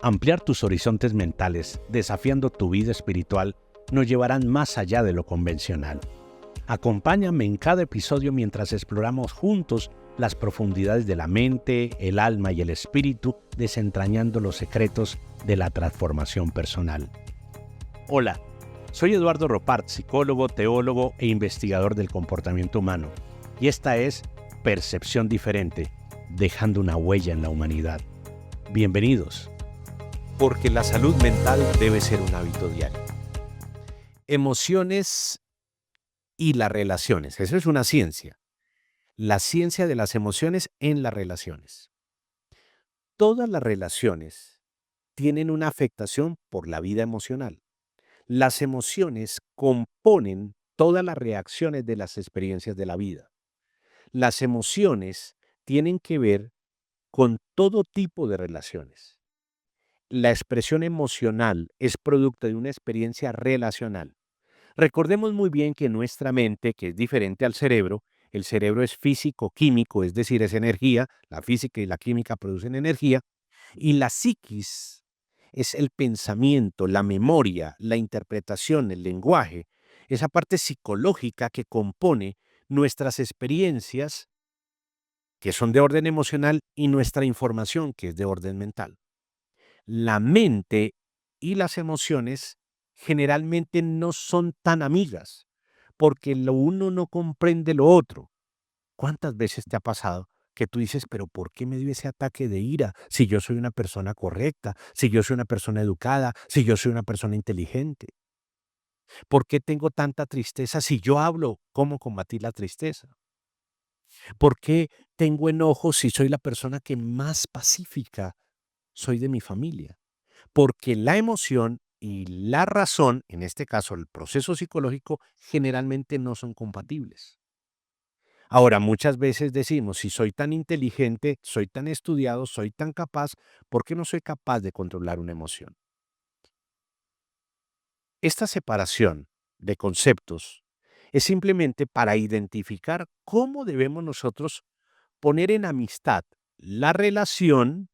Ampliar tus horizontes mentales, desafiando tu vida espiritual, nos llevarán más allá de lo convencional. Acompáñame en cada episodio mientras exploramos juntos las profundidades de la mente, el alma y el espíritu, desentrañando los secretos de la transformación personal. Hola, soy Eduardo Ropart, psicólogo, teólogo e investigador del comportamiento humano, y esta es Percepción Diferente, dejando una huella en la humanidad. Bienvenidos. Porque la salud mental debe ser un hábito diario. Emociones y las relaciones. Eso es una ciencia. La ciencia de las emociones en las relaciones. Todas las relaciones tienen una afectación por la vida emocional. Las emociones componen todas las reacciones de las experiencias de la vida. Las emociones tienen que ver con todo tipo de relaciones. La expresión emocional es producto de una experiencia relacional. Recordemos muy bien que nuestra mente, que es diferente al cerebro, el cerebro es físico-químico, es decir, es energía, la física y la química producen energía, y la psiquis es el pensamiento, la memoria, la interpretación, el lenguaje, esa parte psicológica que compone nuestras experiencias, que son de orden emocional, y nuestra información, que es de orden mental. La mente y las emociones generalmente no son tan amigas, porque lo uno no comprende lo otro. ¿Cuántas veces te ha pasado que tú dices, pero ¿por qué me dio ese ataque de ira? Si yo soy una persona correcta, si yo soy una persona educada, si yo soy una persona inteligente. ¿Por qué tengo tanta tristeza si yo hablo cómo combatir la tristeza? ¿Por qué tengo enojo si soy la persona que más pacífica soy de mi familia? Porque la emoción y la razón, en este caso el proceso psicológico, generalmente no son compatibles. Ahora, muchas veces decimos, si soy tan inteligente, soy tan estudiado, soy tan capaz, ¿por qué no soy capaz de controlar una emoción? Esta separación de conceptos es simplemente para identificar cómo debemos nosotros poner en amistad la relación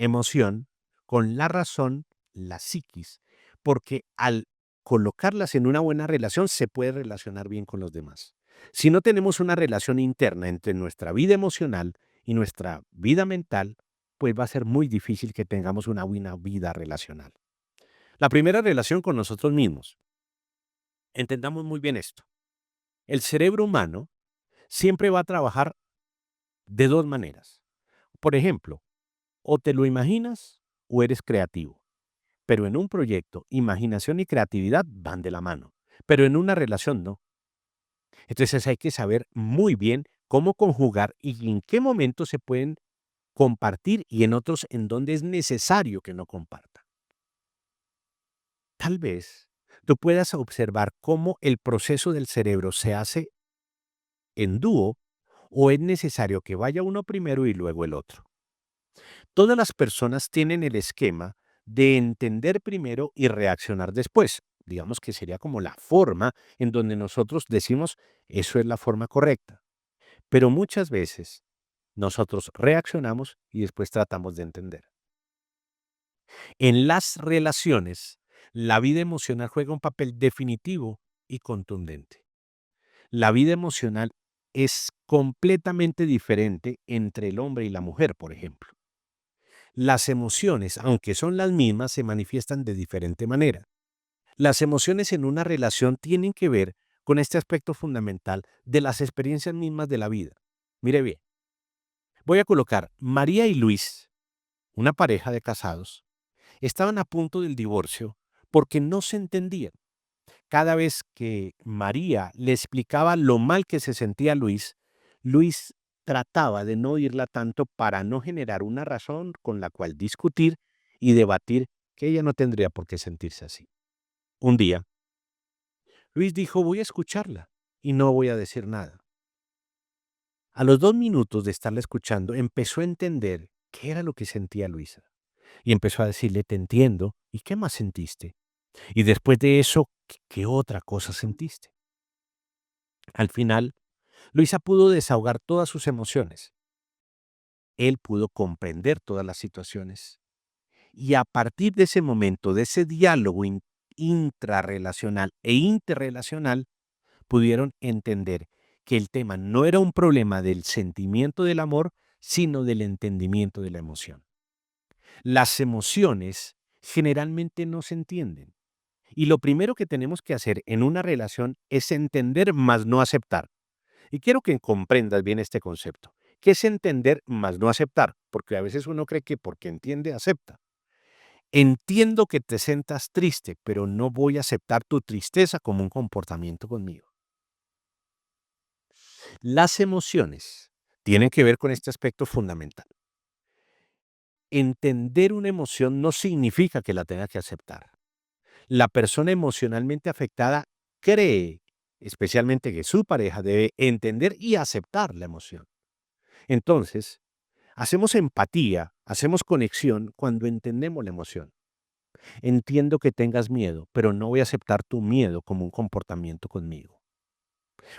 emoción con la razón, la psiquis, porque al colocarlas en una buena relación se puede relacionar bien con los demás. Si no tenemos una relación interna entre nuestra vida emocional y nuestra vida mental, pues va a ser muy difícil que tengamos una buena vida relacional. La primera relación con nosotros mismos. Entendamos muy bien esto. El cerebro humano siempre va a trabajar de dos maneras. Por ejemplo, o te lo imaginas o eres creativo. Pero en un proyecto, imaginación y creatividad van de la mano, pero en una relación no. Entonces hay que saber muy bien cómo conjugar y en qué momentos se pueden compartir y en otros en donde es necesario que no compartan. Tal vez tú puedas observar cómo el proceso del cerebro se hace en dúo o es necesario que vaya uno primero y luego el otro. Todas las personas tienen el esquema de entender primero y reaccionar después. Digamos que sería como la forma en donde nosotros decimos, eso es la forma correcta. Pero muchas veces nosotros reaccionamos y después tratamos de entender. En las relaciones, la vida emocional juega un papel definitivo y contundente. La vida emocional es completamente diferente entre el hombre y la mujer, por ejemplo. Las emociones, aunque son las mismas, se manifiestan de diferente manera. Las emociones en una relación tienen que ver con este aspecto fundamental de las experiencias mismas de la vida. Mire bien, voy a colocar María y Luis, una pareja de casados, estaban a punto del divorcio porque no se entendían. Cada vez que María le explicaba lo mal que se sentía Luis, Luis trataba de no oírla tanto para no generar una razón con la cual discutir y debatir que ella no tendría por qué sentirse así. Un día, Luis dijo, voy a escucharla y no voy a decir nada. A los 2 minutos de estarla escuchando, empezó a entender qué era lo que sentía Luisa. Y empezó a decirle, te entiendo, ¿y qué más sentiste? Y después de eso, ¿qué otra cosa sentiste? Al final, Luisa pudo desahogar todas sus emociones. Él pudo comprender todas las situaciones. Y a partir de ese momento, de ese diálogo intrarrelacional e interrelacional, pudieron entender que el tema no era un problema del sentimiento del amor, sino del entendimiento de la emoción. Las emociones generalmente no se entienden. Y lo primero que tenemos que hacer en una relación es entender más no aceptar. Y quiero que comprendas bien este concepto. ¿Qué es entender más no aceptar? Porque a veces uno cree que porque entiende, acepta. Entiendo que te sientas triste, pero no voy a aceptar tu tristeza como un comportamiento conmigo. Las emociones tienen que ver con este aspecto fundamental. Entender una emoción no significa que la tenga que aceptar. La persona emocionalmente afectada cree, especialmente que su pareja debe entender y aceptar la emoción. Entonces, hacemos empatía, hacemos conexión cuando entendemos la emoción. Entiendo que tengas miedo, pero no voy a aceptar tu miedo como un comportamiento conmigo,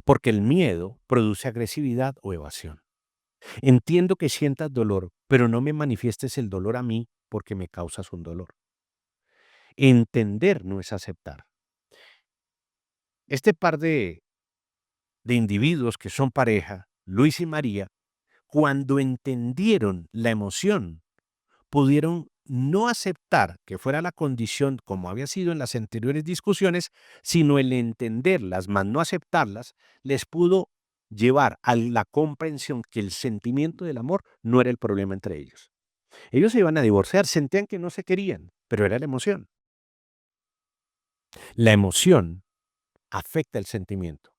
porque el miedo produce agresividad o evasión. Entiendo que sientas dolor, pero no me manifiestes el dolor a mí porque me causas un dolor. Entender no es aceptar. Este par de individuos que son pareja, Luis y María, cuando entendieron la emoción, pudieron no aceptar que fuera la condición como había sido en las anteriores discusiones, sino el entenderlas, más no aceptarlas, les pudo llevar a la comprensión que el sentimiento del amor no era el problema entre ellos. Ellos se iban a divorciar, sentían que no se querían, pero era la emoción. La emoción afecta el sentimiento.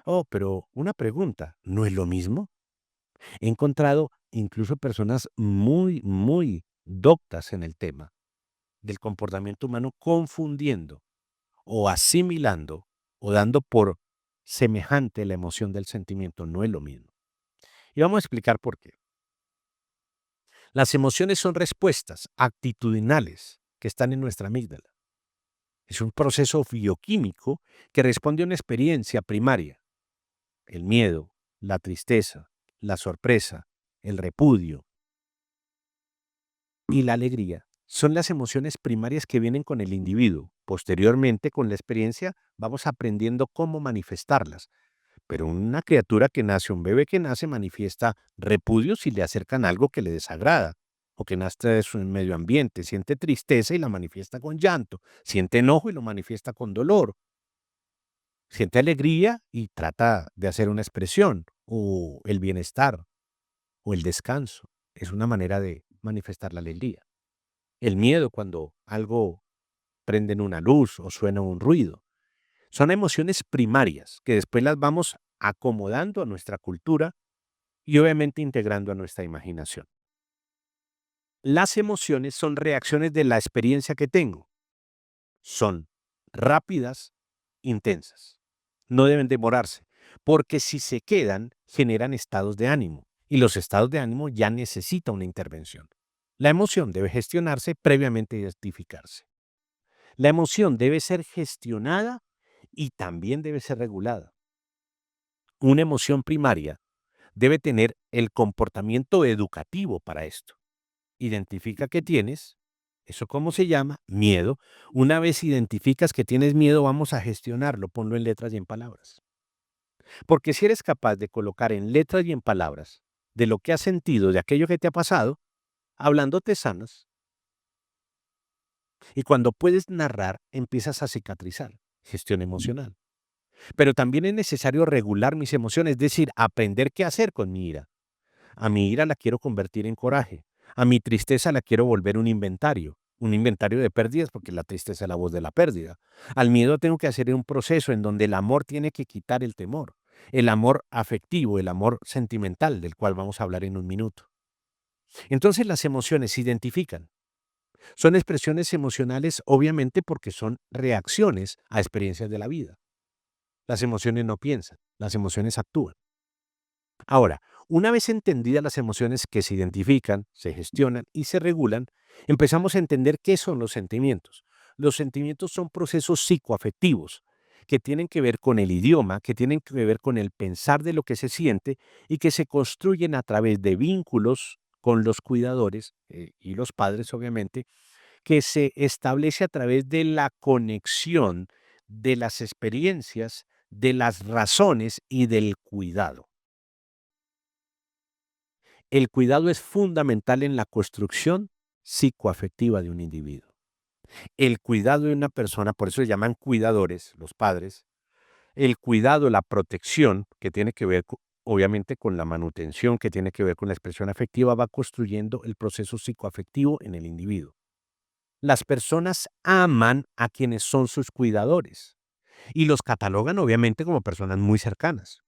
Oh, pero una pregunta, ¿no es lo mismo? He encontrado incluso personas muy doctas en el tema del comportamiento humano confundiendo o asimilando o dando por semejante la emoción del sentimiento. No es lo mismo. Y vamos a explicar por qué. Las emociones son respuestas actitudinales que están en nuestra amígdala. Es un proceso bioquímico que responde a una experiencia primaria. El miedo, la tristeza, la sorpresa, el repudio y la alegría son las emociones primarias que vienen con el individuo. Posteriormente, con la experiencia, vamos aprendiendo cómo manifestarlas. Pero una criatura que nace, un bebé que nace, manifiesta repudio si le acercan algo que le desagrada, o que nace de su medio ambiente, siente tristeza y la manifiesta con llanto, siente enojo y lo manifiesta con dolor, siente alegría y trata de hacer una expresión, o el bienestar, o el descanso. Es una manera de manifestar la alegría. El miedo cuando algo prende en una luz o suena un ruido. Son emociones primarias que después las vamos acomodando a nuestra cultura y obviamente integrando a nuestra imaginación. Las emociones son reacciones de la experiencia que tengo. Son rápidas, intensas. No deben demorarse, porque si se quedan, generan estados de ánimo, y los estados de ánimo ya necesitan una intervención. La emoción debe gestionarse previamente identificarse. La emoción debe ser gestionada y también debe ser regulada. Una emoción primaria debe tener el comportamiento educativo para esto. Identifica que tienes, ¿eso cómo se llama? Miedo. Una vez identificas que tienes miedo, vamos a gestionarlo, ponlo en letras y en palabras. Porque si eres capaz de colocar en letras y en palabras de lo que has sentido, de aquello que te ha pasado, hablando te sanas. Y cuando puedes narrar, empiezas a cicatrizar. Gestión emocional. Pero también es necesario regular mis emociones, es decir, aprender qué hacer con mi ira. A mi ira la quiero convertir en coraje. A mi tristeza la quiero volver un inventario de pérdidas, porque la tristeza es la voz de la pérdida. Al miedo tengo que hacer un proceso en donde el amor tiene que quitar el temor. El amor afectivo, el amor sentimental, del cual vamos a hablar en un minuto. Entonces las emociones se identifican. Son expresiones emocionales, obviamente, porque son reacciones a experiencias de la vida. Las emociones no piensan, las emociones actúan. Ahora, una vez entendidas las emociones que se identifican, se gestionan y se regulan, empezamos a entender qué son los sentimientos. Los sentimientos son procesos psicoafectivos que tienen que ver con el idioma, que tienen que ver con el pensar de lo que se siente y que se construyen a través de vínculos con los cuidadores y los padres, obviamente, que se establece a través de la conexión de las experiencias, de las razones y del cuidado. El cuidado es fundamental en la construcción psicoafectiva de un individuo. El cuidado de una persona, por eso se llaman cuidadores, los padres, el cuidado, la protección, que tiene que ver obviamente con la manutención, que tiene que ver con la expresión afectiva, va construyendo el proceso psicoafectivo en el individuo. Las personas aman a quienes son sus cuidadores y los catalogan obviamente como personas muy cercanas.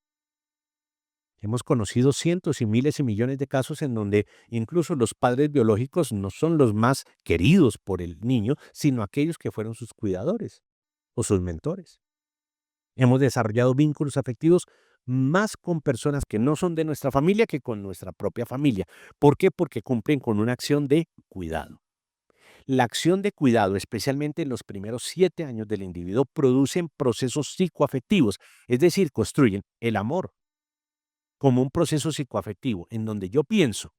Hemos conocido cientos y miles y millones de casos en donde incluso los padres biológicos no son los más queridos por el niño, sino aquellos que fueron sus cuidadores o sus mentores. Hemos desarrollado vínculos afectivos más con personas que no son de nuestra familia que con nuestra propia familia. ¿Por qué? Porque cumplen con una acción de cuidado. La acción de cuidado, especialmente en los primeros 7 años del individuo, producen procesos psicoafectivos, es decir, construyen el amor como un proceso psicoafectivo en donde yo pienso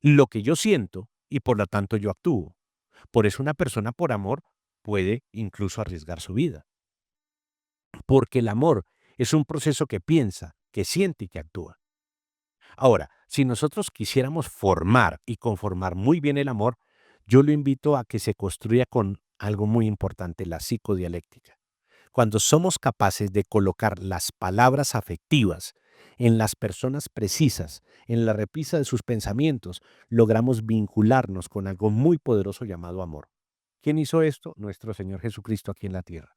lo que yo siento y por lo tanto yo actúo. Por eso una persona por amor puede incluso arriesgar su vida, porque el amor es un proceso que piensa, que siente y que actúa. Ahora, si nosotros quisiéramos formar y conformar muy bien el amor, yo lo invito a que se construya con algo muy importante, la psicodialéctica. Cuando somos capaces de colocar las palabras afectivas en las personas precisas, en la repisa de sus pensamientos, logramos vincularnos con algo muy poderoso llamado amor. ¿Quién hizo esto? Nuestro Señor Jesucristo aquí en la tierra.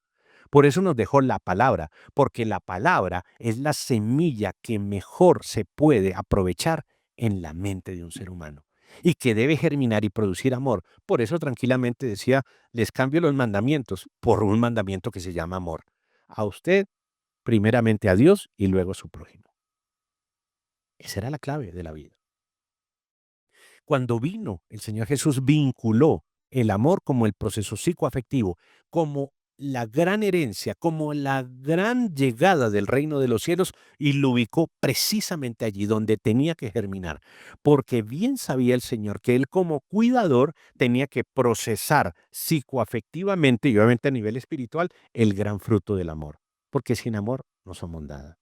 Por eso nos dejó la palabra, porque la palabra es la semilla que mejor se puede aprovechar en la mente de un ser humano y que debe germinar y producir amor. Por eso tranquilamente decía, les cambio los mandamientos por un mandamiento que se llama amor. A usted, primeramente a Dios y luego a su prójimo. Esa era la clave de la vida. Cuando vino el Señor Jesús vinculó el amor como el proceso psicoafectivo, como la gran herencia, como la gran llegada del reino de los cielos y lo ubicó precisamente allí donde tenía que germinar, porque bien sabía el Señor que él como cuidador tenía que procesar psicoafectivamente y obviamente a nivel espiritual el gran fruto del amor, porque sin amor no somos nada.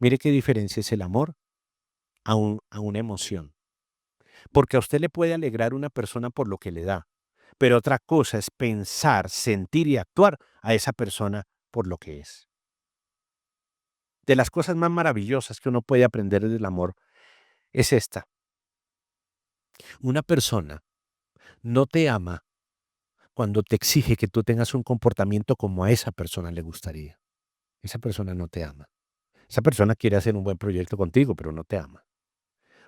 Mire qué diferencia es el amor a una emoción. Porque a usted le puede alegrar una persona por lo que le da, pero otra cosa es pensar, sentir y actuar a esa persona por lo que es. De las cosas más maravillosas que uno puede aprender del amor es esta. Una persona no te ama cuando te exige que tú tengas un comportamiento como a esa persona le gustaría. Esa persona no te ama. Esa persona quiere hacer un buen proyecto contigo, pero no te ama.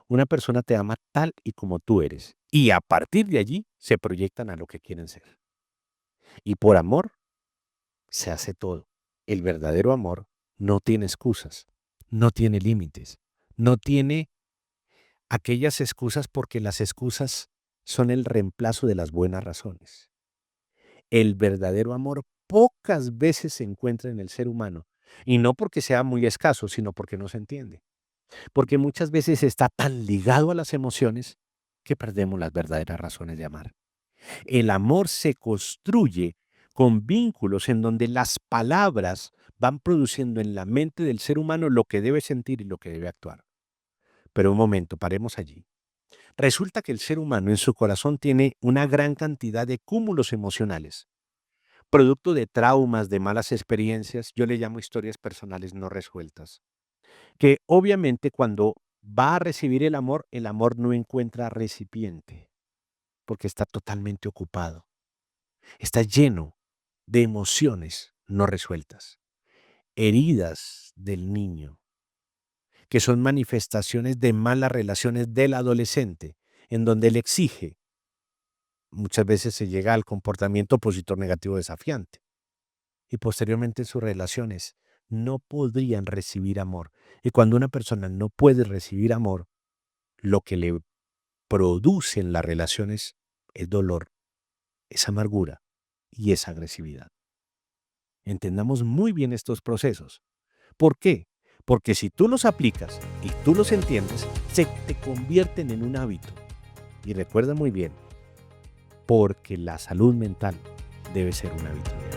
Una persona te ama tal y como tú eres. Y a partir de allí se proyectan a lo que quieren ser. Y por amor se hace todo. El verdadero amor no tiene excusas, no tiene límites, no tiene aquellas excusas porque las excusas son el reemplazo de las buenas razones. El verdadero amor pocas veces se encuentra en el ser humano y no porque sea muy escaso, sino porque no se entiende. Porque muchas veces está tan ligado a las emociones que perdemos las verdaderas razones de amar. El amor se construye con vínculos en donde las palabras van produciendo en la mente del ser humano lo que debe sentir y lo que debe actuar. Pero un momento, paremos allí. Resulta que el ser humano en su corazón tiene una gran cantidad de cúmulos emocionales, producto de traumas, de malas experiencias, yo le llamo historias personales no resueltas, que obviamente cuando va a recibir el amor no encuentra recipiente, porque está totalmente ocupado. Está lleno de emociones no resueltas, heridas del niño, que son manifestaciones de malas relaciones del adolescente, en donde él exige. Muchas veces se llega al comportamiento opositor negativo desafiante. Y posteriormente sus relaciones no podrían recibir amor. Y cuando una persona no puede recibir amor, lo que le produce en las relaciones es dolor, es amargura y es agresividad. Entendamos muy bien estos procesos. ¿Por qué? Porque si tú los aplicas y tú los entiendes, se te convierten en un hábito. Y recuerda muy bien, porque la salud mental debe ser un hábito.